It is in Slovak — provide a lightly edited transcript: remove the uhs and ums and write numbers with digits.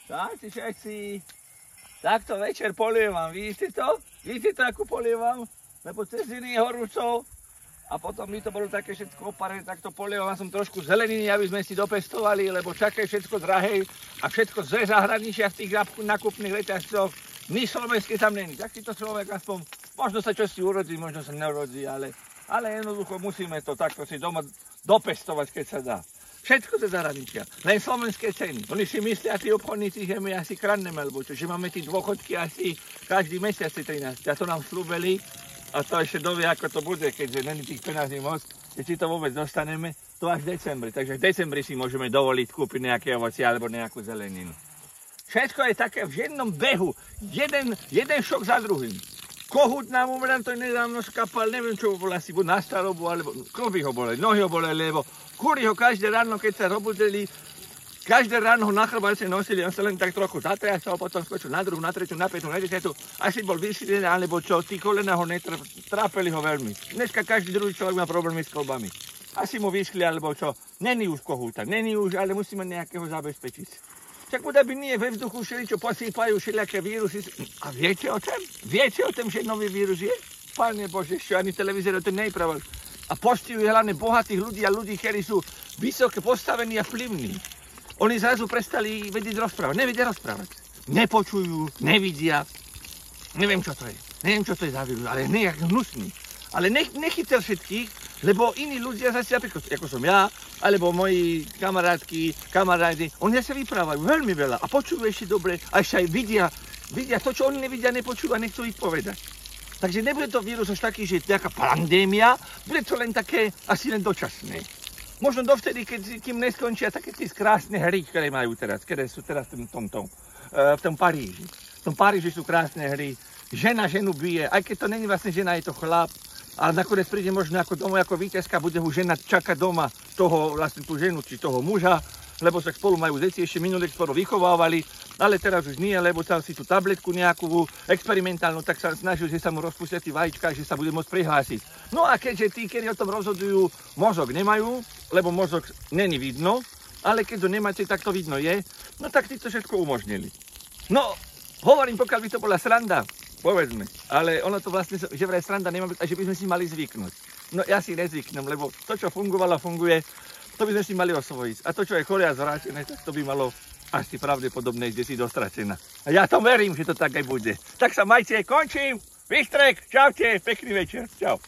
Tak, všetci. Takto večer polievam, vidíte to? Vidíte to, ako polievam? Lebo cez deň je horúco a potom by to bolo také všetko oparené, takto polievam som trošku zeleniny, aby sme si dopestovali, lebo čaká všetko drahé a všetko ze zahraničia v tých nakupných reťazcoch. My slovenské tam není, tak si to človek aspoň, možno sa čosi urodí, možno sa neurodí, ale jednoducho musíme to takto si doma dopestovať, keď sa dá. Všetko ze zahraničia, len slovenské ceny. Oni si myslia, tí obchodníci, že my asi kradneme, alebo čo, že máme tí dôchodky asi každý mesiac 13. A to nám slúbili a to ešte dovie, ako to bude, keďže není tých peňazí moc, keď si to vôbec dostaneme, to až v decembri. Takže v decembri si môžeme dovoliť kúpiť nejaké ovocie alebo nejakú zeleninu. Všetko je také v jednom behu, jeden šok za druhým. Kohút nám umrel, to nedávno skapal, neviem čo bol asi, buď na starobu, alebo kloby ho boleli, nohy ho boleli, lebo kúry ho každé ráno, keď sa robudili, každé ráno ho na chrbáce nosili, on sa len tak trochu zatriasol, potom skočil na druhú, na tretiu, na pätú, na desiatu, asi bol vysílený, alebo čo, tí kolena ho trápili ho veľmi. Dneska každý druhý človek má problémy s kolbami. Asi mu vyschli, alebo čo, není už kohúta, není už, ale musíme nejakého zabezpečiť. Však bude by nie ve vzduchu všeličo posýpajú všelijaké vírusy. A viete o tom? Viete o tom, že nový vírus je? Pane Bože, ešte ani televízor o tom nejpraval. A postihujú hlavne bohatých ľudí a ľudí, ktorí sú vysoké postavení a vplyvní. Oni zrazu prestali vedieť rozprávať. Nevedia rozprávať. Nepočujú, nevidia. Neviem, čo to je. Neviem, čo to je za vírus, ale nejak hnusný. Ale nechytil všetkých, lebo iní ľudia zase, ako som ja, alebo moji kamarádi, oni sa vyprávajú veľmi veľa a počujú ešte dobre a ešte aj vidia to, čo oni nevidia, nepočujú a nechcú ich povedať. Takže nebude to vírus až taký, že je nejaká pandémia, bude to len také, asi len dočasné. Možno dovtedy, kým neskončia také tie krásne hry, ktoré majú teraz, ktoré sú teraz v tom Paríži. V tom Paríži sú krásne hry, žena ženu bije, aj keď to není vlastne žena, je to chlap. A nakoniec príde možno ako domov ako víťazka, bude ho žena čakať doma toho, vlastne tú ženu či toho muža, lebo sa spolu majú deti, ešte minulé spolu vychovávali, ale teraz už nie, lebo tam si tú tabletku nejakú experimentálnu, tak sa snažil, že sa mu rozpustia tí vajíčka, že sa bude môcť prihlásiť. No a keďže tí, ktorí o tom rozhodujú, mozog nemajú, lebo mozog není vidno, ale keď to nemáte, tak to vidno je, no tak tí to všetko umožnili. No, hovorím, pokiaľ by to bola sranda, povedzme, ale ono to vlastne, že vraj sranda nemá byť, a že by sme si mali zvyknúť. No ja si nezvyknem, lebo to, čo fungovalo, funguje, to by sme si mali osvojiť. A to, čo je choré a zvrátené, tak to by malo asi pravdepodobne ísť si dostratená. A ja tom verím, že to tak aj bude. Tak sa majte, končím, výstrek, čaute, pekný večer, čau.